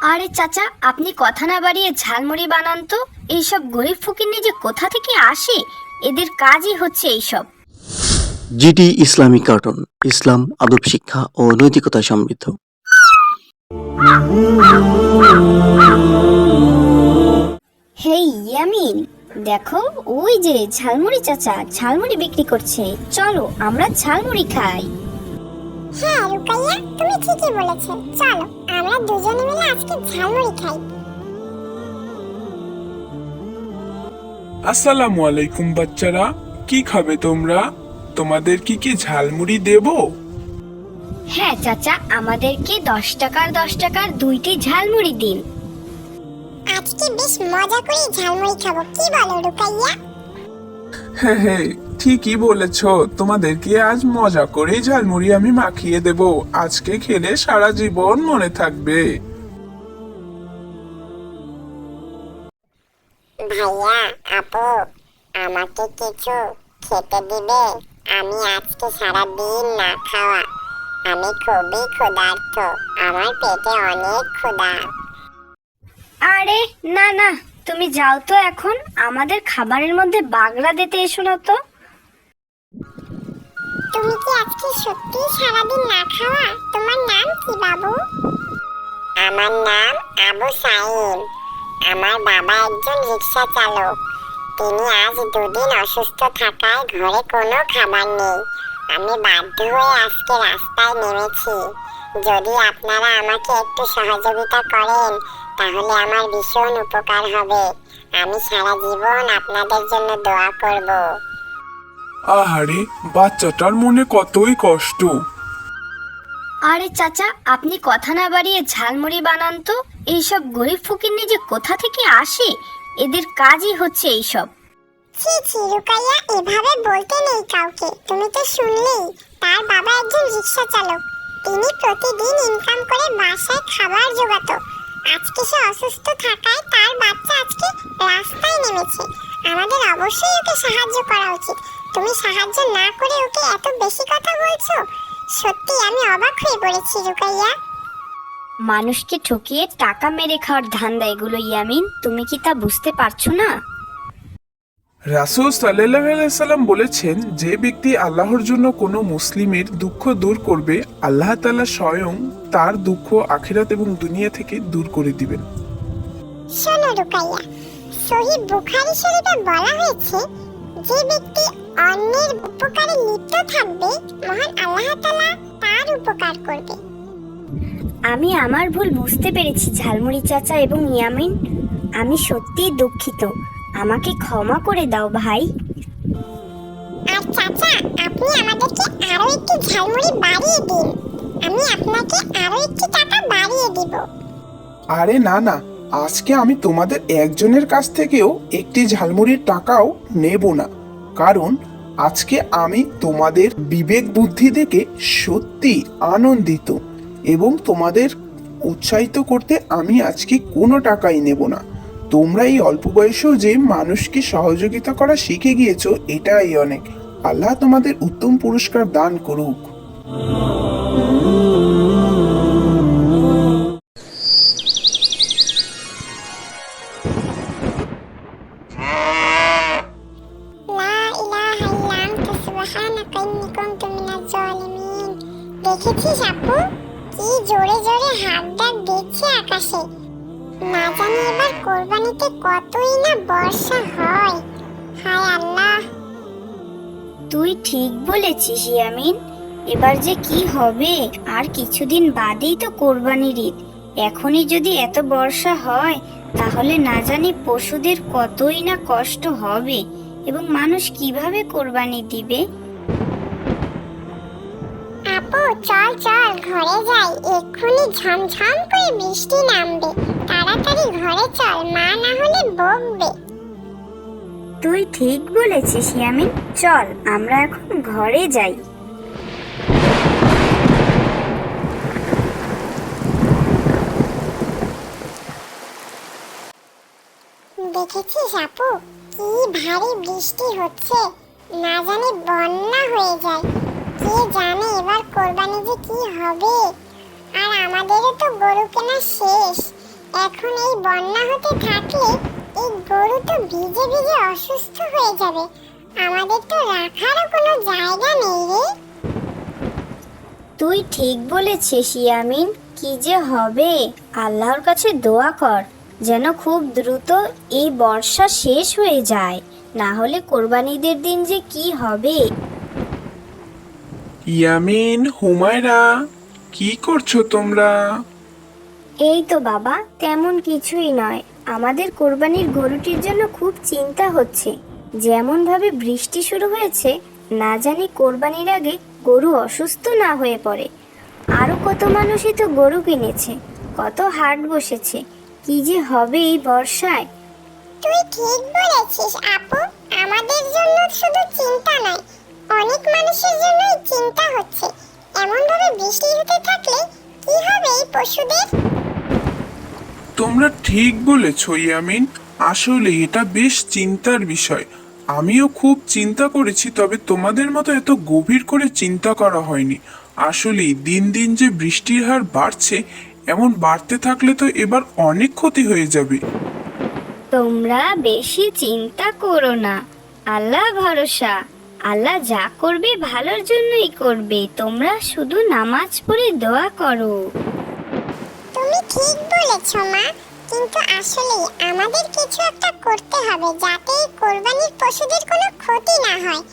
আরে চাচা, আপনি কথা না বাড়িয়ে ঝালমুড়ি বানান তো। এইসব গরিব ফকিন্নি যে কোথা থেকে আসে, এদের কাজই হচ্ছে এইসব। জিটি ইসলামিক কার্টুন, ইসলাম, আদব শিক্ষা ও নৈতিকতা সমৃদ্ধ। হেই ইয়ামিন, দেখো ওই যে ঝালমুড়ি চাচা ঝালমুড়ি বিক্রি করছে, চলো আমরা ঝালমুড়ি খাই। হ্যাঁ রুকাইয়া, তুমি ঠিকই বলেছো, চলো আমরা দুজনে মিলে আজকে ঝালমুড়ি খাই। আসসালামু আলাইকুম বাচ্চারা, কি খাবে তোমরা? তোমাদের কি ঝালমুড়ি দেবো? হ্যাঁ চাচা, আমাদেরকে 10 টাকার 10 টাকার 2টি ঝালমুড়ি দিন। আজকে বেশ মজা করে ঝালমুড়ি খাবো, কি বলো রুকাইয়া? হ্যাঁ হ্যাঁ, ঠিকই বলেছ, তোমাদেরকে আজ মজা করে ঝালমুড়ি আমি মাখিয়ে দেব। আজকে খেলে সারা জীবন মনে থাকবে। ভাইয়া, আপু, আমাকে কিছু খেতে দিবে? আমি আজকে সারা দিন না খাওয়া, আমি খুবই ক্ষুধার্ত, আমার পেটে অনেক ক্ষুধা। আরে না না, তুমি যাও তো, এখন আমাদের খাবারের মধ্যে বাগড়া দিতে এসো না তো। তুমি কি আজকে সত্যি সারাদিন না খাওয়া? তোমার নাম কি বাবু? আমার নাম আবু সাইম। আমার বাবা একজন রিক্সা চালক। তিনি আজ 2 দিন অসুস্থ থাকায় ঘরে কোনো খাবার নেই। আমি বাধ্য হয়ে আজকে রাস্তায় নেমেছি। যদি আপনারা আমাকে একটু সহযোগিতা করেন তাহলে আমার ভীষণ উপকার হবে। আমি সারা জীবন আপনাদের জন্য দোয়া করব। আহারে, বাচ্চাটার মনে কতই কষ্ট। আরে চাচা, আপনি কথা না বাড়িয়ে ঝালমুড়ি বানান তো। এইসব গরিব ফকিন্নি যে কোথা থেকে আসে, এদের কাজই হচ্ছে এইসব। ছি ছি রুকাইয়া, এভাবে বলতে নেই কাউকে। তুমি তো শুনলেই, তার বাবা একজন রিক্সা চালক। তিনি প্রতিদিন ইনকাম করে বাসায় খাবার জোগাতো। আজকে সে অসুস্থ থাকায় তার বাচ্চা আজকে রাস্তায় নেমেছে। আমাদের অবশ্যই ওকে সাহায্য করা উচিত। তুমি সাহায্য না করে ওকে এত বেশি কথা বলছো, সত্যি আমি অবাক হয়ে পড়েছি রুকাইয়া। মানুষকে ঠকিয়ে টাকা মেরে খাওয়ার ধান্দা এগুলো ইয়ামিন, তুমি কি তা বুঝতে পারছো না? রাসূল সাল্লাল্লাহু আলাইহি সাল্লাম বলেছেন, যে ব্যক্তি আল্লাহর জন্য কোনো মুসলিমের দুঃখ দূর করবে, আল্লাহ তাআলা স্বয়ং তার দুঃখ আখিরাত এবং দুনিয়া থেকে দূর করে দিবেন। শোনো রুকাইয়া, সহিহ বুখারী শরীফে বলা হয়েছে, যে ব্যক্তি অন্যের উপকারে লিপ্ত থাকবে, মহান আল্লাহ তাআলা তার উপকার করবে। আমি আমার ভুল বুঝতে পেরেছি ঝালমুড়ি চাচা এবং ইয়ামিন, আমি সত্যিই দুঃখিত, আমাকে ক্ষমা করে দাও ভাই। আর চাচা, আপনি আমাদেরকে আরো একটু ঝালমুড়ি বাড়িয়ে দিন, আমি আপনাকে আরো একটু টাকা বাড়িয়ে দিব। আরে না না, আজকে আমি তোমাদের একজনের কাছ থেকেও একটি ঝালমুড়ির টাকাও নেব না, কারণ আজকে আমি তোমাদের বিবেক বুদ্ধি দেখে সত্যি আনন্দিত এবং তোমাদের উৎসাহিত করতে আমি আজকে কোনো টাকাই নেব না। তোমরা এই অল্প বয়সেও যে মানুষকে সহযোগিতা করা শিখে গিয়েছো, এটাই অনেক। আল্লাহ তোমাদের উত্তম পুরস্কার দান করুক। লা ইলাহা ইল্লা আনতা সুবহানাকা ইন্নী কুনতু মিনাজ জালিমিন। দেখেছিস আপু, কি জোরে জোরে হাত ডাক দিচ্ছে আকাশে। না জানি এবার কোরবানিতে কতই না বর্ষা হয়। হায় আল্লাহ। তুই ঠিক বলেছিস ইয়ামিন, এবার যে কি হবে, আর কিছুদিন বাদেই তো কোরবানির ঈদ। এখনই যদি এত বর্ষা হয় তাহলে না জানি পশুদের কতই না কষ্ট হবে এবং মানুষ কিভাবে কোরবানি দিবে। আপু চল চল ঘরে যাই, এক্ষুনি ঝমঝম করে বৃষ্টি নামবে। তাড়াতাড়ি ঘরে চল, মা না হলে বকবে। তুই ঠিক বলেছিস ইয়ামিন, চল আমরা এখন ঘরে যাই। দেখেছিস আপু, কি ভারী বৃষ্টি হচ্ছে, না জানি বন্যা হয়ে যায়। কে জানে এবার কোরবানি যে কি হবে। আর আমাদেরও তো গরু কেনা শেষ, এখন এই বন্যা হতে থাকলে এই গরু তো ভিজে ভিজে অসুস্থ হয়ে যাবে। আমাদের তো রাখারও কোনো জায়গা নেই রে। তুই ঠিক বলেছিস ইয়ামিন, কি যে হবে। আল্লাহর কাছে দোয়া কর যেন খুব দ্রুত এই বর্ষা শেষ হয়ে যায়, না হলে কোরবানিদের দিন যে কি হবে। ইয়ামিন, হুমায়রা, কি করছো তোমরা? এই তো বাবা, তেমন কিছুই নয়। আমাদের কোরবানির গরুটির জন্য খুব চিন্তা হচ্ছে। যেমন ভাবে বৃষ্টি শুরু হয়েছে, না জানি কোরবানির আগে গরু অসুস্থ না হয়ে পড়ে। আরো কত মানুষই তো গরু কিনেছে, কত হাট বসেছে, কি যে হবে এই বর্ষায়। তুই ঠিক বলেছিস আপু, আমাদের জন্য শুধু চিন্তা নয়, অনেক মানুষের জন্যই চিন্তা হচ্ছে। এমন ভাবে বৃষ্টি হতে থাকলে কি হবে এই পশুদের? তোমরা ঠিক বলেছো ইয়ামিন, আসলে এটা বেশ চিন্তার বিষয়। আমিও খুব চিন্তা করেছি, তবে তোমাদের মতো এত গভীর করে চিন্তা করা হয়নি। আসলেই দিন দিন যে বৃষ্টির হার বাড়ছে, এমন বাড়তে থাকলে তো এবার অনেক ক্ষতি হয়ে যাবে। তোমরা বেশি চিন্তা করো না, আল্লাহ ভরসা। আল্লাহ যা করবে ভালোর জন্যই করবে। তোমরা শুধু নামাজ পড়ে দোয়া করো। তুমি ঠিক বলেছো মা, কিন্তু আসলে আমাদের কিছু একটা করতে হবে যাতে এই কোরবানির পশুদের কোনো ক্ষতি না হয়।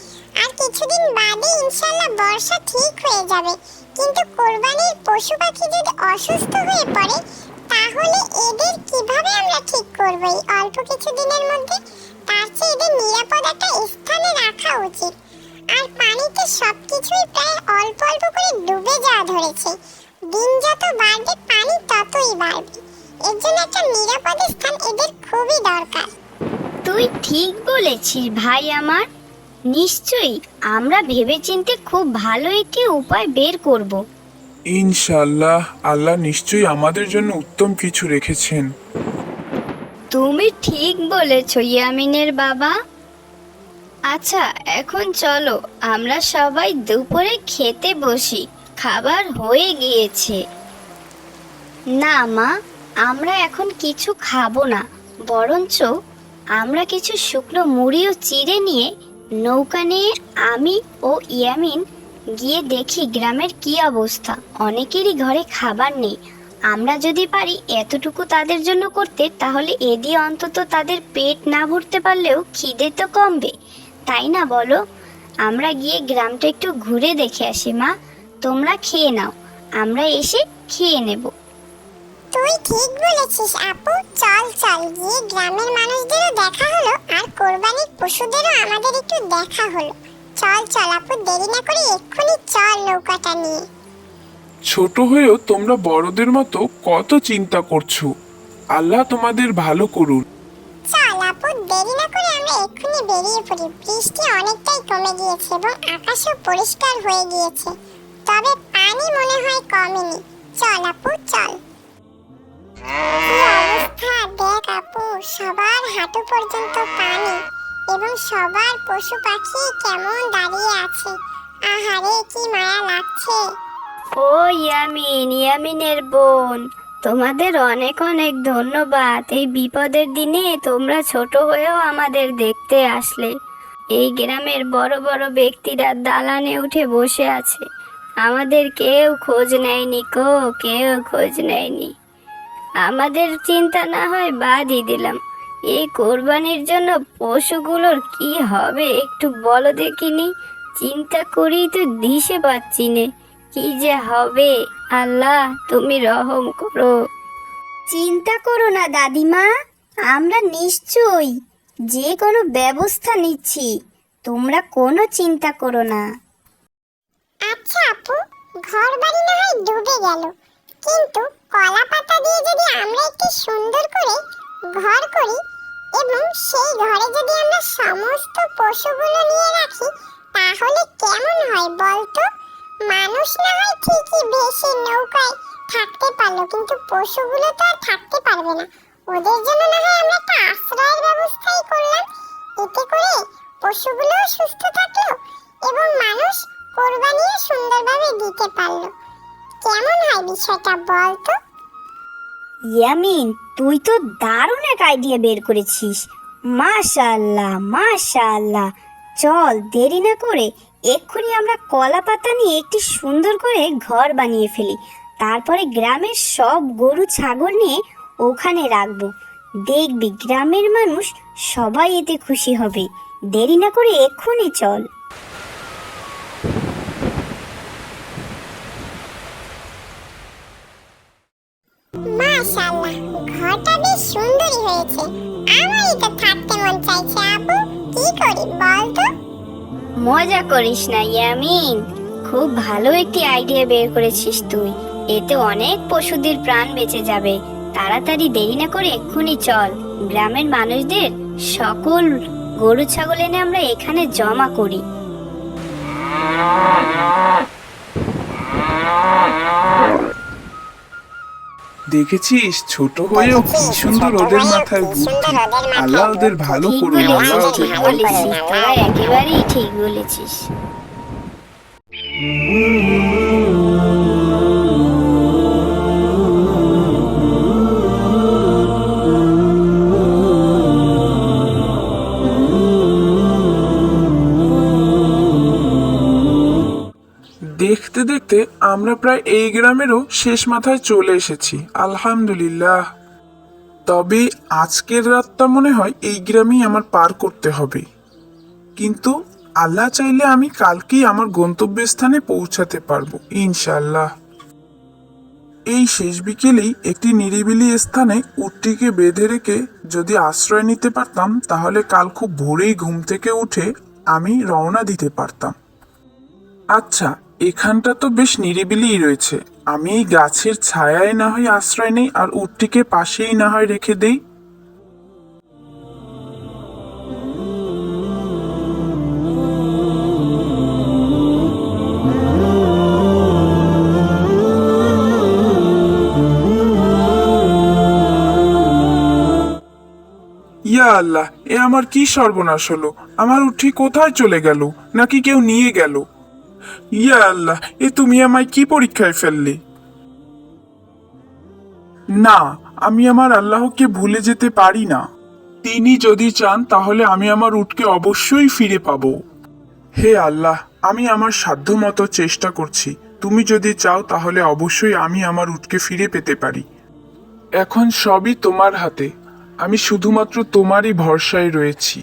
আর কিছুদিন বাদে ইনশাআল্লাহ বর্ষা ঠিক হয়ে যাবে, কিন্তু কোরবানির পশু পাখি যদি অসুস্থ হয়ে পড়ে তাহলে এদের কিভাবে আমরা ঠিক করব এই অল্প কিছু দিনের মধ্যে? তার চেয়ে এদের নিরাপদ একটা স্থানে রাখা উচিত। আর পানিতে সবকিছুই প্রায় অল্প অল্প করে ডুবে যাওয়া ধরেছে। দিন যত বাড়বে পানি ততই বাড়বে। এর জন্য একটা নিরাপদ স্থান এদের খুবই দরকার। তুই ঠিক বলেছিস ভাই আমার। নিশ্চয়ই আমরা ভেবেচিন্তে খুব ভালো একটি উপায় বের করব। ইনশাআল্লাহ, আল্লাহ নিশ্চয়ই আমাদের জন্য উত্তম কিছু রেখেছেন। তুমি ঠিক বলেছো ইয়ামিনের বাবা। আচ্ছা, এখন চলো আমরা সবাই দুপুরে খেতে বসি, খাবার হয়ে গিয়েছে। না মা, আমরা এখন কিছু খাবো না, বরঞ্চ আমরা কিছু শুকনো মুড়িও চিড়ে নিয়ে নৌকা নিয়ে আমি ও ইয়ামিন গিয়ে দেখি গ্রামের কি অবস্থা। অনেকেরই ঘরে খাবার নেই। আমরা যদি পারি এতটুকু তাদের জন্য করতে, তাহলে এ দিয়ে অন্তত তাদের পেট না ভরতে পারলেও খিদে তো কমবে, তাই না বলো? আমরা গিয়ে গ্রামটা একটু ঘুরে দেখে আসি মা। তোমরা খেয়ে নাও, আমরা এসে খেয়ে নেব। তুই ঠিক বলেছিস আপু, চল চল, গিয়ে গ্রামের মানুষদেরও দেখা হলো আর কোরবানির পশুদেরও আমাদের একটু দেখা হলো। চল চল আপু, দেরি না করে এক্ষুনি চল নৌকাটা নিয়ে। ছোট হয়েও তোমরা বড়দের মতো কত চিন্তা করছো। আল্লাহ তোমাদের ভালো করুন। চল আপু, দেরি না করে আমরা এক্ষুনি বেরিয়ে পড়ি। বৃষ্টি অনেকটাই কমে গিয়েছে এবং আকাশও পরিষ্কার হয়ে গিয়েছে, তবে পানি মনে হয় কমেনি। চল আপু চল। কি অবস্থা দেখ আপু, সবার হাঁটু পর্যন্ত পানি এবং সবার পশু পাখি কেমন দাঁড়িয়ে আছে। আহারে কি মায়া লাগছে। ও ইয়ামিন, ইয়ামিনের বোন, তোমাদের অনেক অনেক ধন্যবাদ। এই বিপদের দিনে তোমরা ছোট হয়েও আমাদের দেখতে আসলে। এই গ্রামের বড় বড় ব্যক্তিরা দালানে উঠে বসে আছে, আমাদের কেউ খোঁজ নেয়নি কো, কেউ খোঁজ নেয়নি। আমাদের চিন্তা না হয় বাদই দিলাম, এই কোরবানির জন্য পশুগুলোর কি হবে একটু বলো দেখিনি। চিন্তা করেই তো দিশে পাচ্ছি নে, কি যে হবে। আল্লাহ তুমি রহম করো। চিন্তা করো না দাদিমা, আমরা নিশ্চয়ই যে কোনো ব্যবস্থা নিচ্ছি, তোমরা কোনো চিন্তা করো না। আচ্ছা আপু, ঘর বাড়ি না হয় ডুবে গেল, কিন্তু কলা পাতা দিয়ে যদি আমরা একটি সুন্দর করে ঘর করি এবং সেই ঘরে যদি আমরা সমস্ত পশুগুলো নিয়ে রাখি তাহলে কেমন হয় বলতো? মানুষ না হয় ঠিকই ভেসে নৌকায় থাকতে পারলো, কিন্তু পশুগুলো তো আর থাকতে পারবে না। ওদের জন্য না হয় আমরা একটা আশ্রয়ের ব্যবস্থাই করলাম। এতে করে পশুগুলোও সুস্থ থাকলো এবং মানুষ কোরবানিও সুন্দরভাবে দিতে পারলো। কেমন হয় বিষয়টা বলতো? ইয়ামিন, তুই তো দারুণ এক আইডিয়া বের করেছিস। মাশাআল্লাহ মাশাআল্লাহ। চল দেরি না করে এক্ষুনি আমরা কলা পাতা নিয়ে একটি সুন্দর করে ঘর বানিয়ে ফেলি। তারপরে গ্রামের সব গরু ছাগল নিয়ে ওখানে রাখবো। দেখবি গ্রামের মানুষ সবাই এতে খুশি হবে। দেরি না করে এক্ষুনি চল। মাশাআল্লাহ, ঘরটা বেশ সুন্দরই হয়েছে। আমারই তো থাকতে মন চাইছে আপু, কি করি বল তো? মজা করিস না ইয়ামিন, খুব ভালো একটি আইডিয়া বের করেছিস তুই। এতে অনেক পশুদের প্রাণ বেঁচে যাবে। তাড়াতাড়ি দেরি না করে এক্ষুনি চল। গ্রামের মানুষদের সকল গরু ছাগল এনে আমরা এখানে জমা করি। দেখেছিস, ছোট হয়েও কি সুন্দর ওদের মাথায় বুদ্ধি। আল্লাহ ওদের ভালো ঠিক করুন, আল্লাহ বলেছিস, ওদের ঠিক ভালো করুন। বলেছিস, তোরা একেবারেই ঠিক বলেছিস। দেখতে দেখতে আমরা প্রায় এই গ্রামেরও শেষ মাথায় চলে এসেছি, আলহামদুলিল্লাহ। তবে আজকের রাতটা মনে হয় এই গ্রামেই আমার পার করতে হবে, কিন্তু আল্লাহ চাইলে আমি কালকেই আমার গন্তব্যস্থানে পৌঁছাতে পারবো ইনশাআল্লাহ। এই শেষ বিকেলেই একটি নিরিবিলি স্থানে উটটিকে বেঁধে রেখে যদি আশ্রয় নিতে পারতাম, তাহলে কাল খুব ভোরেই ঘুম থেকে উঠে আমি রওনা দিতে পারতাম। আচ্ছা, এখানটা তো বেশ নিরিবিলিই রয়েছে। আমি এই গাছের ছায়ায় না হয় আশ্রয় নেই, আর উটটিকে পাশেই না হয় রেখে দেই। ইয়া আল্লাহ, এ আমার কি সর্বনাশ হলো! আমার উটটি কোথায় চলে গেল? নাকি কেউ নিয়ে গেল? ইয়া আল্লাহ, এ তুমি আমায় কি পরীক্ষায় ফেললে? না, আমি আমার আল্লাহকে ভুলে যেতে পারি না। তিনি যদি চান তাহলে আমি আমার উটকে অবশ্যই ফিরে পাবো। হে আল্লাহ, আমি আমার সাধ্যমতো চেষ্টা করছি। তুমি যদি চাও তাহলে অবশ্যই আমি আমার উটকে ফিরে পেতে পারি। এখন সবই তোমার হাতে। আমি শুধুমাত্র তোমারই ভরসায় রয়েছি।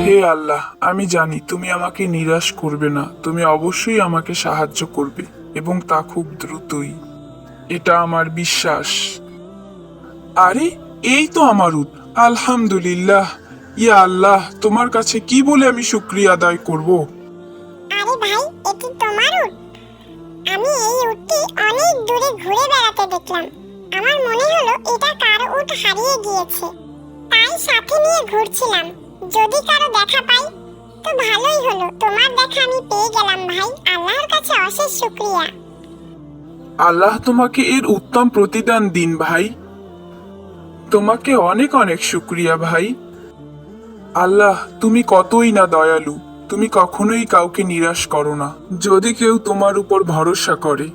হে আল্লাহ, আমি জানি তুমি আমাকে নিরাশ করবে না। তুমি অবশ্যই আমাকে সাহায্য করবে, এবং তা খুব দ্রুতই। এটা আমার বিশ্বাস। আরে, এই তো আমার উট। আলহামদুলিল্লাহ। ইয়া আল্লাহ, তোমার কাছে কি বলে আমি শুকরিয়া আদায় করব? আরে ভাই, এটি তোমার উট? আমি এই উটটি অনেক দূরে ঘুরে বেড়াতে দেখলাম। আমার মনে হলো এটা কারো উট হারিয়ে গিয়েছে, তাই সাথে নিয়ে ঘুরছিলাম। যদি কারো দেখা পাই তো ভালোই হলো। তোমার দেখা আমি পেয়ে গেলাম ভাই, আল্লাহর কাছে অশেষ শুকরিয়া। আল্লাহ তোমাকে এর উত্তম প্রতিদান দিন ভাই। তোমাকে অনেক অনেক শুকরিয়া ভাই। আল্লাহ, তুমি কতই না দয়ালু। তুমি কখনোই কাউকে নিরাশ করো না যদি কেউ তোমার উপর ভরসা করে।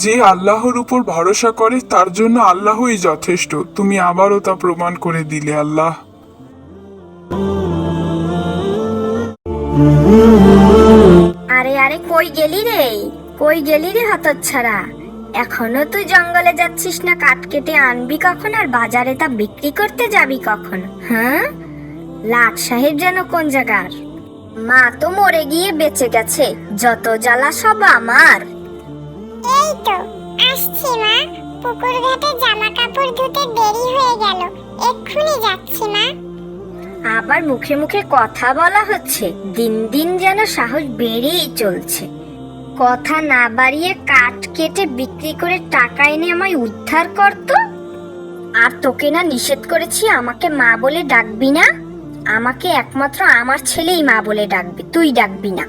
যে আল্লাহর উপর ভরসা করে তার জন্য আল্লাহই যথেষ্ট। তুমি আবারও তা প্রমাণ করে দিলে আল্লাহ। আরে আরে, কই গেলি রে? কই গেলি রে হতচ্ছাড়া? এখনো তুই জঙ্গলে যাচ্ছিস না? কাঠ কেটে আনবি কখন, আর বাজারে তা বিক্রি করতে যাবি কখন? হ্যাঁ, লাট সাহেব যেন কোন জায়গার? মা তো মরে গিয়ে বেঁচে গেছে, যত জ্বালা সব আমার। এই তো আসছি মা, পুকুর ঘাটে জামা কাপড় ধুতে দেরি হয়ে গেল, এক্ষুনি যাচ্ছি মা। আবার মুখে মুখে কথা বলা হচ্ছে, দিন দিন যেন সাহস বেড়েই চলছে। কথা না বাড়িয়ে কাঠ কেটে বিক্রি করে টাকা এনে আমায় উদ্ধার করতো। আর তোকে না নিষেধ করেছি আমাকে মা বলে ডাকবি না? আমাকে একমাত্র আমার ছেলেই মা বলে ডাকবে, তুই ডাকবি না।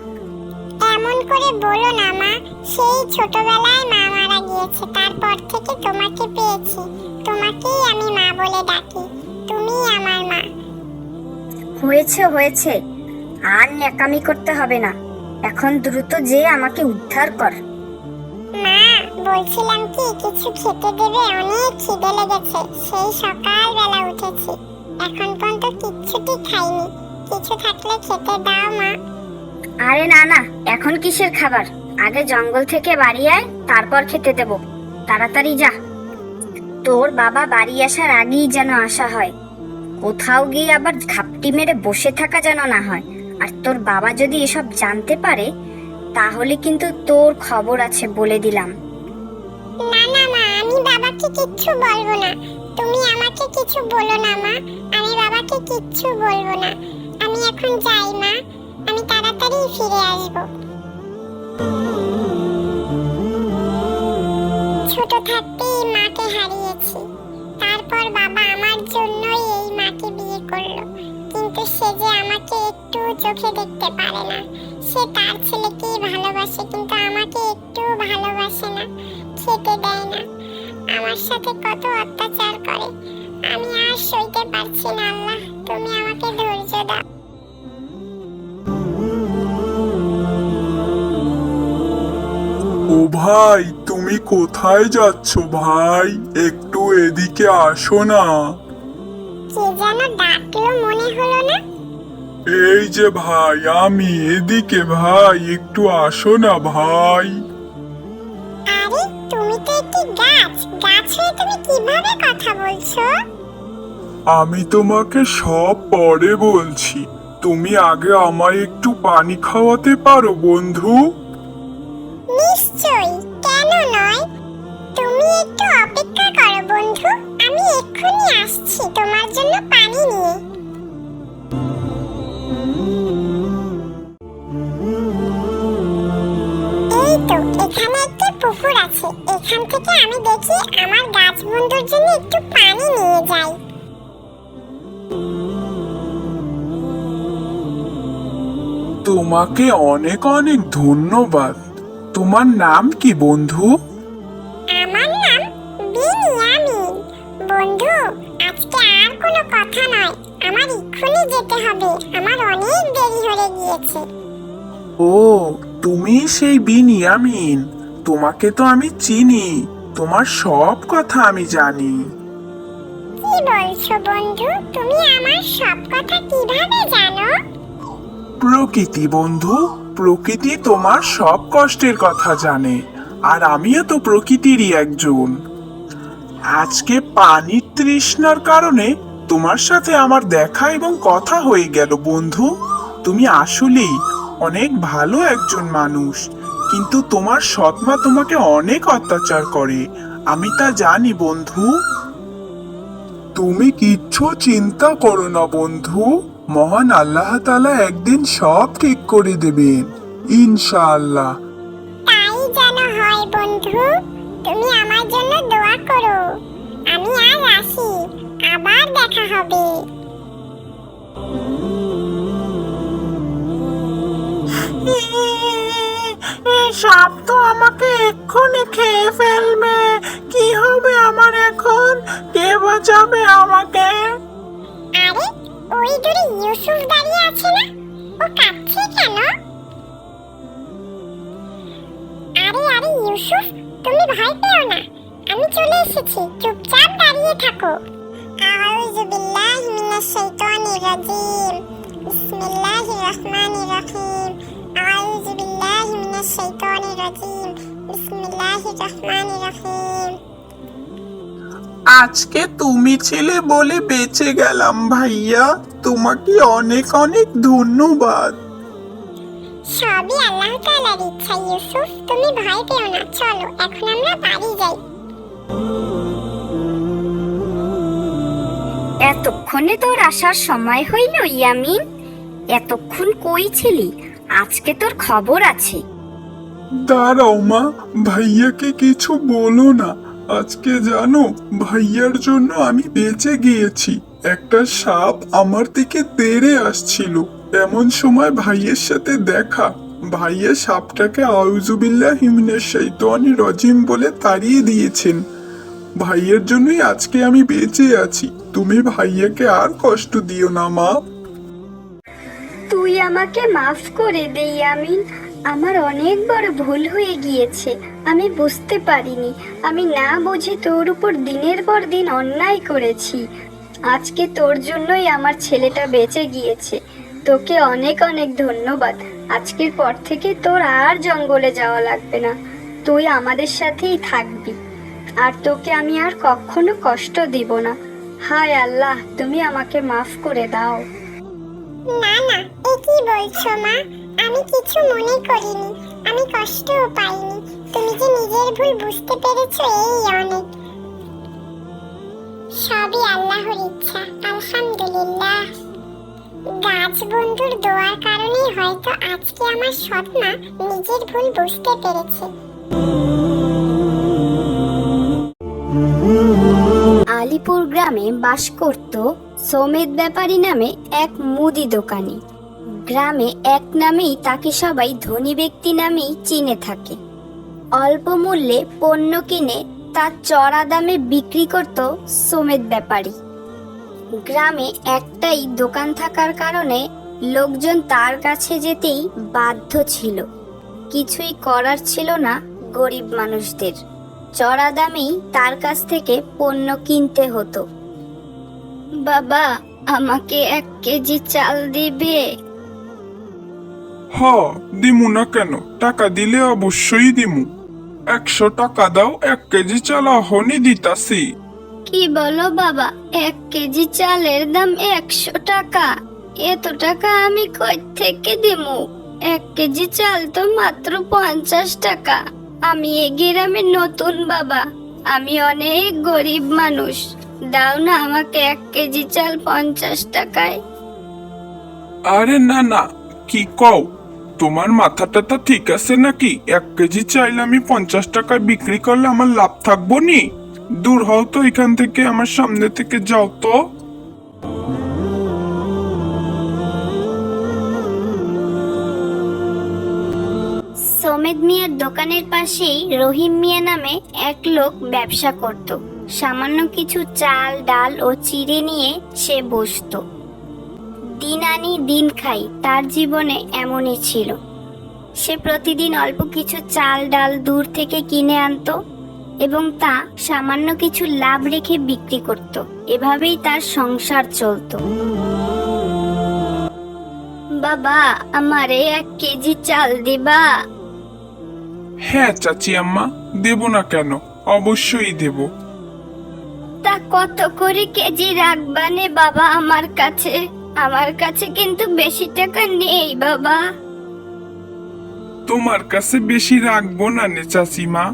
এমন করে বলো না মা, সেই ছোটবেলায় মা মারা গিয়েছে, তারপর থেকে তোমাকে পেয়েছি, তোমাকেই আমি মা বলে ডাকি, তুমিই আমার মা। হয়েছে হয়েছে, আর ন্যাকামি করতে হবে না। এখন দ্রুত যে আমাকে উদ্ধার কর। মা, বলছিলাম কি কিছু খেতে দেবে, অনেক খিদে লেগেছে। সেই সকালবেলা উঠেছি, এখন পর্যন্ত কিচ্ছুটি খাইনি। কিছু থাকলে খেতে দাও মা। আরে না না, এখন কিসের খাবার? আগে জঙ্গল থেকে বাড়ি আয়, তারপর খেতে দেব। তাড়াতাড়ি যা, তোর বাবা বাড়ি আসার আগেই যেন আসা হয়। কোথাও গিয়ে আবার ঘাপটি মেরে বসে থাকা যেন না হয়। আর তোর বাবা যদি এসব জানতে পারে, তাহলে কিন্তু তোর খবর আছে, বলে দিলাম। না না মা, আমি বাবাকে কিচ্ছু বলবো না। তুমি আমাকে কিছু বলো না মা, আমি বাবাকে কিচ্ছু বলবো না। আমি এখন যাই মা, আমি তাড়াতাড়ি ফিরে আসবো। ছোট থাকতেই মাকে হারিয়েছি, তারপর বাবা আমার জন্যই এই মাকে বিয়ে করলো। কিন্তু সে যে আমাকে একটু চোখে দেখতে পারে না। সে তার ছেলেকেই ভালোবাসে, কিন্তু আমাকে একটু ভালোবাসে না, খেতে দেয় না, আমার সাথে কত অত্যাচার করে। আমি আর সইতে পারছি না। আল্লাহ, তুমি আমাকে ধৈর্য দাও। ও ভাই, তুমি কোথায় যাচ্ছ ভাই? একটু এদিকে আসো না। কে যেন ডাকলো, মনে হলো না? এই যে ভাই, আমি এদিকে ভাই, একটু আসো না ভাই। আরে তুমি তো একটি গাছ, গাছ হয়ে তুমি কিভাবে কথা বলছো? আমি তোমাকে সব পরে বলছি, তুমি আগে আমায় একটু পানি খাওয়াতে পারো বন্ধু? নিশ্চয়ই, কেন নয়। তুমি একটু অপেক্ষা করো বন্ধু, আমি এক্ষুনি আসছি তোমার জন্য পানি নিয়ে। এই তো, এখানে একটি পুকুর আছে। এখান থেকে আমি দেখি আমার গাছ বন্ধুর জন্য একটু পানি নিয়ে যাই। তোমাকে অনেক অনেক ধন্যবাদ। তোমার নাম কি বন্ধু? আমার নাম বিনিয়ামিন। বন্ধু, আজকে আর কোনো কথা নয়, আমার এক্ষুনি যেতে হবে, আমার অনেক দেরি হয়ে গিয়েছে। ও, তুমি সেই বিনিয়ামিন। তোমাকে তো আমি চিনি, তোমার সব কথা আমি জানি। কি বলছো বন্ধু, তুমি আমার সব কথা কিভাবে জানো? প্রকৃতি বন্ধু, প্রকৃতি তোমার সব কষ্টের কথা জানে, আর আমিও তো প্রকৃতিরই একজন। আজকে পানির তৃষ্ণার কারণে তোমার সাথে আমার দেখা এবং কথা হয়ে গেল বন্ধু। তুমি আসলেই অনেক ভালো একজন মানুষ, কিন্তু তোমার সৎমা তোমাকে অনেক অত্যাচার করে, আমি তা জানি বন্ধু। তুমি কিচ্ছু চিন্তা করো না বন্ধু, মহান আল্লাহ তাআলা একদিন সব ঠিক করে দেবেন ইনশাআল্লাহ। তাই যেন হয় বন্ধু, তুমি আমার জন্য দোয়া করো। আমি আজ আসি, আবার দেখা হবে। সাপ তো আমাকে এক্ষুনি খেয়ে ফেলবে, কি হবে আমার এখন? কে বাঁচাবে আমাকে? আরে, ওই দূরে ইউসুফ দাঁড়িয়ে আছে না? ও কাঁদছে কেন? আরে আরে ইউসুফ, তুমি ভয় পেও না, আমি চলে এসেছি, চুপচাপ দাঁড়িয়ে থাকো। আউযু বিল্লাহি মিনাশ শাইতানির রাজিম, বিসমিল্লাহির রহমানির রহিম। আউযু বিল্লাহি মিনাশ শাইতানির রাজিম, বিসমিল্লাহির রহমানির রহিম। আজকে তুমি ছিলে বলে বেঁচে গেলাম ভাইয়া, তোমাকে অনেক অনেক ধন্যবাদ। সবই আল্লাহ তাআলার ইচ্ছা ইউসুফ, তুমি ভয় পেও না, চলো এখন আমরা বাড়ি যাই। এতক্ষণে তোর আসার সময় হইল ইয়ামিন? এতক্ষণ কই ছিলি? আজকে তোর খবর আছে। দাঁড়াও মা, ভাইয়াকে কিছু বলো না। আজকে জানো, ভাইয়ার জন্য আমি বেঁচে গিয়েছি। একটা সাপ আমার দিকে তেড়ে আসছিল, এমন সময় ভাইয়ের সাথে দেখা। ভাইয়া সাপটাকে আউযুবিল্লাহি মিনাশ শাইতানির রাজিম বলে তাড়িয়ে দিয়েছেন। ভাইয়ের জন্যই আজকে আমি বেঁচে আছি। তুমি ভাইয়াকে আর কষ্ট দিও না মা। তুই আমাকে মাফ করে দে ইয়ামিন। আমার অনেক বড় ভুল হয়ে গিয়েছে। আমি বুঝতে পারিনি, আমি না বুঝে তোর উপর দিনের পর দিন অন্যায় করেছি। আজকে তোর জন্যই আমার ছেলেটা বেঁচে গিয়েছে। তোকে অনেক অনেক ধন্যবাদ। আজকের পর থেকে তোর আর জঙ্গলে যাওয়া লাগবে না, তুই আমাদের সাথেই থাকবি। আর তোকে আমি আর কখনো কষ্ট দিব না। হায় আল্লাহ, তুমি আমাকে মাফ করে দাও। না না, এ কি বলছো মা? আমি কিছু মনে করিনি, আমি কষ্টও পাইনি। তুমি যে নিজের ভুল বুঝতে পেরেছো, এই অনেক। সবই আল্লাহর ইচ্ছা, আলহামদুলিল্লাহ। গাছ বন্ধুর দোয়ার কারণেই হয়তো আজকে আমার সৎমা নিজের ভুল বুঝতে পেরেছে। আলিপুর গ্রামে বাস করত সমেত ব্যাপারী নামে এক মুদি দোকানি। গ্রামে এক নামেই তাকে সবাই ধনী ব্যক্তি নামেই চিনে থাকে। অল্প মূল্যে পণ্য কিনে তা চড়া দামে বিক্রি করত সমেত ব্যাপারী। গ্রামে একটাই দোকান থাকার কারণে লোকজন তার কাছে যেতেই বাধ্য ছিল। কিছুই করার ছিল না গরিব মানুষদের, চড়া দামেই তার কাছ থেকে পণ্য কিনতে হতো। বাবা, আমাকে 1 কেজি চাল দিবে? দিমু না কেন, টাকা দিলে অবশ্যই দিমু। 100 টাকা দাও, 1 কেজি চাল এখনই দিতাছি। কি বলো বাবা, 1 কেজি চালের দাম 100 টাকা? এত টাকা আমি কই থেকে দিমু? 1 কেজি চাল তো মাত্র 50 টাকা। আমি এই গ্রামে নতুন বাবা, আমি অনেক গরিব মানুষ। দাও না আমাকে 1 কেজি চাল 50 টাকায়। আরে না না, কি কও? তোমার মাথাটা তো ঠিক আছে নাকি? 1 কেজি চাইল আমি 50 টাকায় বিক্রি করলে আমার লাভ থাকবো নি? দূর হও তো এখান থেকে, আমার সামনে থেকে যাও তো। সমেত মিয়ার দোকানের পাশেই রহিম মিয়া নামে এক লোক ব্যবসা করত। সামান্য কিছু চাল ডাল ও চিড়ে নিয়ে সে বসতো। দিন আনি দিন খাই, তার জীবনে এমনই ছিল। সে প্রতিদিন অল্প কিছু চাল ডাল দূর থেকে কিনে আনতো এবং তা সামান্য কিছু লাভ রেখে বিক্রি করত। এভাবেই তার সংসার চলতো। বাবা, আমারে 1 কেজি চাল দিবা? হ্যাঁ চাচি আম্মা, দেব না কেন, অবশ্যই দেব। তা কত করে কেজি রাখবানে বাবা আমার কাছে? আমার কাছে কিন্তু বেশি টাকা নেই বাবা। তোমার কাছে বেশি রাখবো না নে চাচিমা,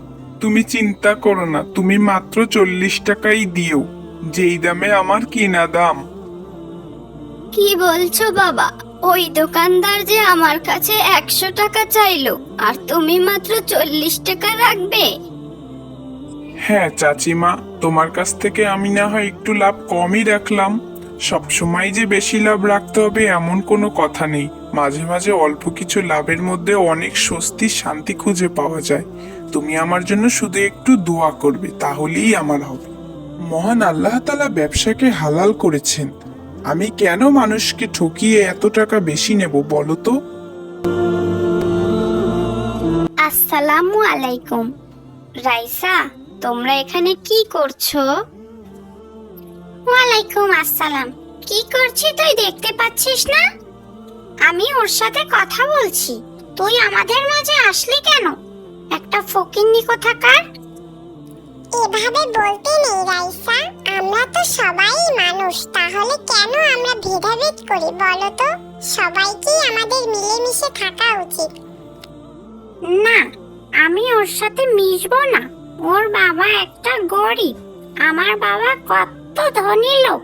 তুমি চিন্তা করো না, তুমি মাত্র 40 টাকাই দিও, যেই দামে আমার কিনা দাম। কি বলছো বাবা? ওই দোকানদার যে আমার কাছে 100 টাকা চাইলো, আর তুমি মাত্র 40 টাকা রাখবে? হ্যাঁ চাচিমা, তোমার কাছ থেকে আমি না হয় একটু লাভ কমই রাখলাম। সবসময় যে বেশি লাভ রাখতে হবে এমন কোনো কথা নেই। মাঝে মাঝে অল্প কিছু লাভের মধ্যে অনেক স্বস্তি শান্তি খুঁজে পাওয়া যায়। তুমি আমার জন্য শুধু একটু দোয়া করবে, তাহলেই আমার হবে। মহান আল্লাহ তাআলা ব্যবসাকে হালাল করেছেন, আমি কেন মানুষকে ঠকিয়ে এত টাকা বেশি নেব বলো তো? আসসালামু আলাইকুম। রাইসা, তোমরা এখানে কি করছো? ওয়ালাইকুম আসসালাম। কি করছিস তুই, দেখতে পাচ্ছিস না? আমি ওর সাথে কথা বলছি, তুই আমাদের মাঝে আসলি কেন? একটা ফকিন্নি কোথাকার। এভাবে বলতে নেই রাইসা, আমরা তো সবাই মানুষ, তাহলে কেন আমরা ভেদাভেদ করি বলো তো? সবাইকেই আমাদের মিলেমিশে থাকা উচিত। না, আমি ওর সাথে মিশবো না। ওর বাবা একটা গরিব, আমার বাবা কত ধনী লোক।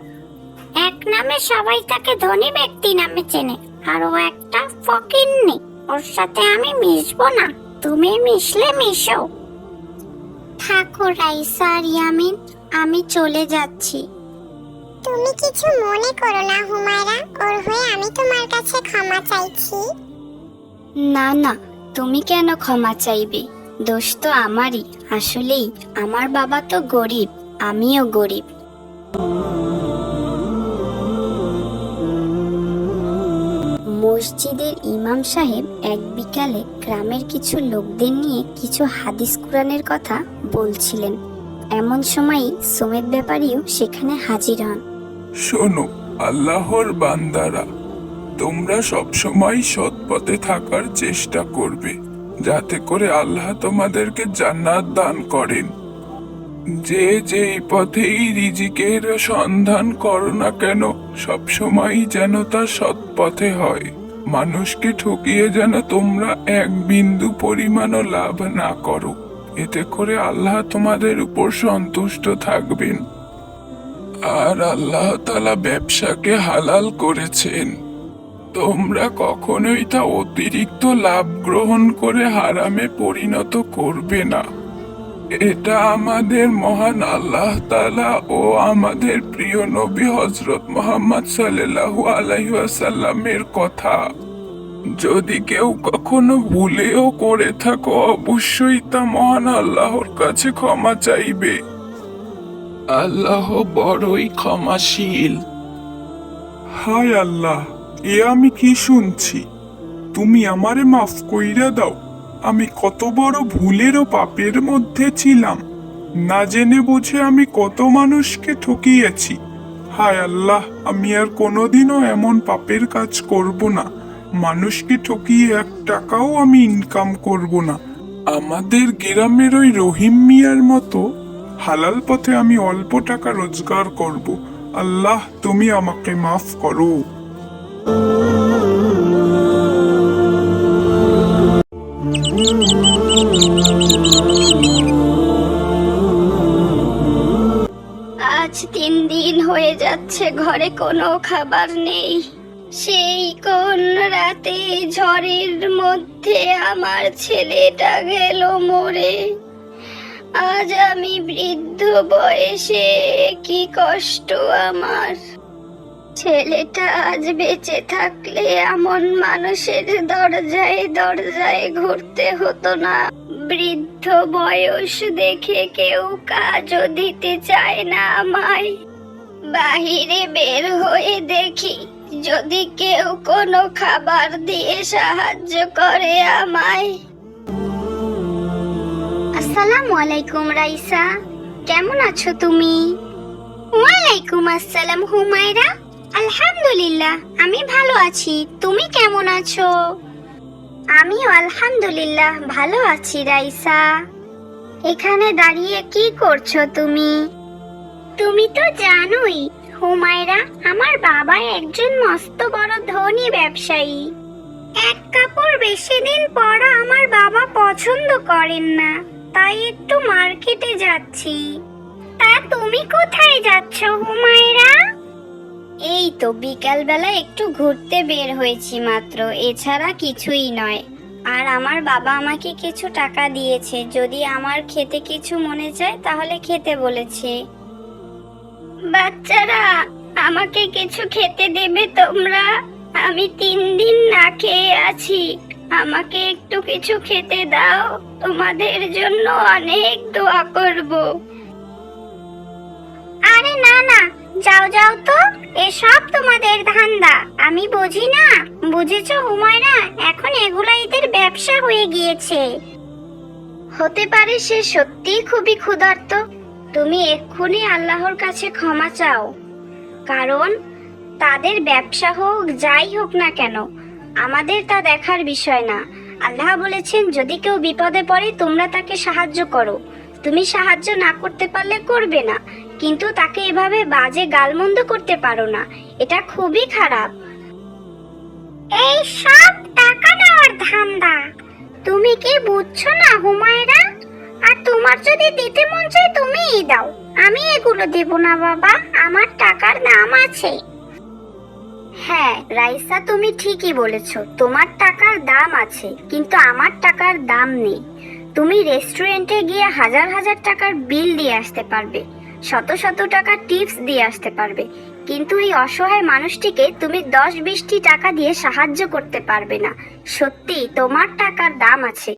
এক নামে সবাই তাকে ধনী ব্যক্তি নামে চেনে, আর ও একটা ফকিন্নি। ওর সাথে আমি মিশবো না, তুমি মিশলে মিশো। থাকো রাইসা আর ইয়ামিন, আমি চলে যাচ্ছি। তুমি কিছু মনে করো না হুমায়রা, ওর হয়ে আমি তোমার কাছে ক্ষমা চাইছি। না না, তুমি কেন ক্ষমা চাইবে? দোষ তো আমারই। আসলেই আমার বাবা তো গরিব, আমিও গরিব। মসজিদের ইমাম সাহেব এক বিকালে গ্রামের কিছু লোকদের নিয়ে কিছু হাদিস কুরআনের কথা বলছিলেন। এমন সময়ই সমেত ব্যাপারীও সেখানে হাজির হন। শোনো আল্লাহর বান্দারা, তোমরা সবসময় সৎ পথে থাকার চেষ্টা করবে, যাতে করে আল্লাহ তোমাদেরকে জান্নাত দান করেন। যে যেই পথেই রিজিকের সন্ধান করো না কেন, সবসময় যেন তা সৎ পথে হয়। মানুষকে ঠকিয়ে যেন তোমরা এক বিন্দু পরিমাণও লাভ না করো, এতে করে আল্লাহ তোমাদের উপর সন্তুষ্ট থাকবেন। আর আল্লাহ তাআলা ব্যবসাকে হালাল করেছেন, তোমরা কখনোই তা অতিরিক্ত লাভ গ্রহণ করে হারামে পরিণত করবে না। এটা আমাদের মহান আল্লাহ তাআলা ও আমাদের প্রিয় নবী হযরত মুহাম্মদ সাল্লাল্লাহু আলাইহি ওয়াসাল্লামের কথা। যদি কেউ কখনো ভুলেও করে থাকো, অবশ্যই তা মহান আল্লাহর কাছে ক্ষমা চাইবে। আল্লাহ বড়ই ক্ষমাশীল। হায় আল্লাহ, এ আমি কি শুনছি? তুমি আমারে মাফ কইরা দাও। আমি কত বড় ভুলের ও পাপের মধ্যে ছিলাম। না জেনে বুঝে আমি কত মানুষকে ঠকিয়েছি। হায় আল্লাহ, আমি আর কোনোদিনও এমন পাপের কাজ করব না। মানুষকে ঠকিয়ে 1 টাকাও আমি ইনকাম করব না। আমাদের গ্রামের ওই রহিম মিয়ার মতো হালাল পথে আমি অল্প টাকা রোজগার করব। আল্লাহ, তুমি আমাকে মাফ করো। আজ 3 দিন হয়ে যাচ্ছে ঘরে কোনো খাবার নেই। সেই কোন রাতে ঝড়ের মধ্যে আমার ছেলেটা গেল মরে। আজ আমি বৃদ্ধ বয়সে, কি কষ্ট আমার। ছেলেটা আজ বেঁচে থাকলে এমন মানুষের দরজায় দরজায় ঘুরতে হতো না। বৃদ্ধ বয়স দেখে কেউ কাজও দিতে চায় না আমায়। বাহিরে বের হয়ে দেখি যদি কেউ কোনো খাবার দিয়ে সাহায্য করে আমায়। আসসালামু আলাইকুম রাইসা, কেমন আছো তুমি? ওয়ালাইকুম আসসালাম হুমায়রা, আলহামদুলিল্লাহ আমি ভালো আছি। তুমি কেমন আছো? আমিও আলহামদুলিল্লাহ ভালো আছি রাইসা। এখানে দাঁড়িয়ে কি করছো তুমি? তুমি তো জানোই হুমায়রা, আমার বাবা একজন মস্ত বড় ধনী ব্যবসায়ী। এক কাপড় বেশি দিন পরা আমার বাবা পছন্দ করেন না, তাই একটু মার্কেটে যাচ্ছি। তা তুমি কোথায় যাচ্ছ হুমায়রা? এই তো বিকাল বেলা একটু ঘুরতে বের হয়েছি মাত্র, এছাড়া কিছুই নয়। আর আমার বাবা আমাকে কিছু টাকা দিয়েছে, যদি আমার খেতে কিছু মনে চায় তাহলে খেতে বলেছে। বাচ্চারা, আমাকে কিছু খেতে দেবে তোমরা? আমি 3 দিন না খেয়ে আছি, আমাকে একটু কিছু খেতে দাও। তোমাদের জন্য অনেক দোয়া করব। আরে না না, যাও যাও তো, এসব তোমাদের ধান্দা আমি বুঝি না। বুঝেছো হুমায়রা, এখন এগুলা এদের ব্যবসা হয়ে গিয়েছে। হতে পারে সে সত্যিই খুবই ক্ষুধার্ত। তুমি এক্ষুনি আল্লাহর কাছে ক্ষমা চাও, কারণ তাদের ব্যবসা হোক যাই হোক না কেন, আমাদের তা দেখার বিষয় না। আল্লাহ বলেছেন যদি কেউ বিপদে পড়ে তোমরা তাকে সাহায্য করো। তুমি সাহায্য না করতে পারলে করবে না, কিন্তু তাকে এভাবে বাজে গালমন্দ করতে পারো না, এটা খুবই খারাপ। এই সব টাকা নেওয়ার ধান্দা, তুমি কি বুঝছো না হুমায়রা? আর তোমার যদি দিতে মন চায় তুমিই দাও, আমি এগুলো দেব না বাবা, আমার টাকার দাম আছে। হ্যাঁ রাইসা, তুমি ঠিকই বলেছো, তোমার টাকার দাম আছে, কিন্তু আমার টাকার দাম নেই। তুমি রেস্টুরেন্টে গিয়ে হাজার হাজার টাকার বিল দিয়ে আসতে পারবে, শত শত টাকার টিপস দিয়ে আসতে পারবে, কিন্তু এই অসহায় মানুষটিকে তুমি 10-20টি টাকা দিয়ে সাহায্য করতে পারবে না। সত্যি তোমার টাকার দাম আছে।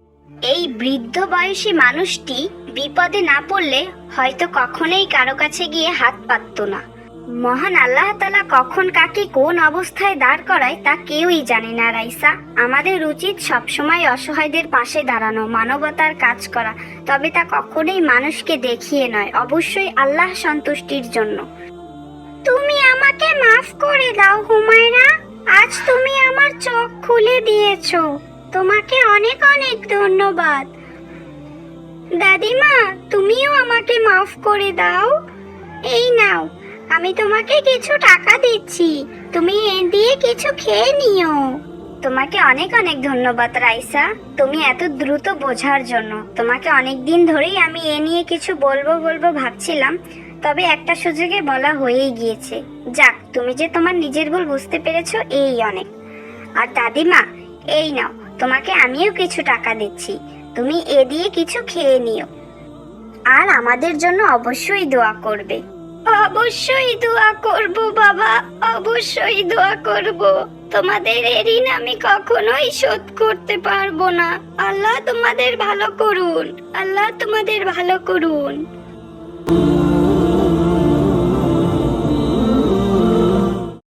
এই বৃদ্ধ বয়সী মানুষটি বিপদে না পড়লে হয়তো কখনোই কারো কাছে গিয়ে হাত পাততো না। মহান আল্লাহ তাআলা কখন কাকে কোন অবস্থায় দাঁড় করায় তা কেউই জানে না রাইসা। আমাদের উচিত সবসময় অসহায়দের পাশে দাঁড়ানো, মানবতার কাজ করা, তবে তা কখনোই মানুষকে দেখিয়ে নয়, অবশ্যই আল্লাহ সন্তুষ্টির জন্য। তুমি আমাকে মাফ করে দাও হুমায়রা, আজ তুমি আমার চোখ খুলে দিয়েছো, তোমাকে অনেক অনেক ধন্যবাদ। দাদিমা, তুমিও আমাকে মাফ করে দাও। এই নাও, আমি তোমাকে কিছু টাকা দিচ্ছি, তুমি এ দিয়ে কিছু খেয়ে নিও। তোমাকে অনেক অনেক ধন্যবাদ রাইসা, তুমি এত দ্রুত বোঝার জন্য। তোমাকে অনেক দিন ধরেই আমি এ নিয়ে কিছু বলবো ভাবছিলাম, তবে একটা সুযোগে বলা হয়েই গিয়েছে। যাক, তুমি যে তোমার নিজের ভুল বুঝতে পেরেছো, এই অনেক। আর দাদিমা, এই নাও, তোমাকে আমিও কিছু টাকা দিচ্ছি, তুমি এ দিয়ে কিছু খেয়ে নিও। আর আমাদের জন্য অবশ্যই দোয়া করবে। অবশ্যই দোয়া করব বাবা, অবশ্যই দোয়া করব। তোমাদের এই ঋণ আমি কখনোই শোধ করতে পারবো না। আল্লাহ তোমাদের ভালো করুন, আল্লাহ তোমাদের ভালো করুন।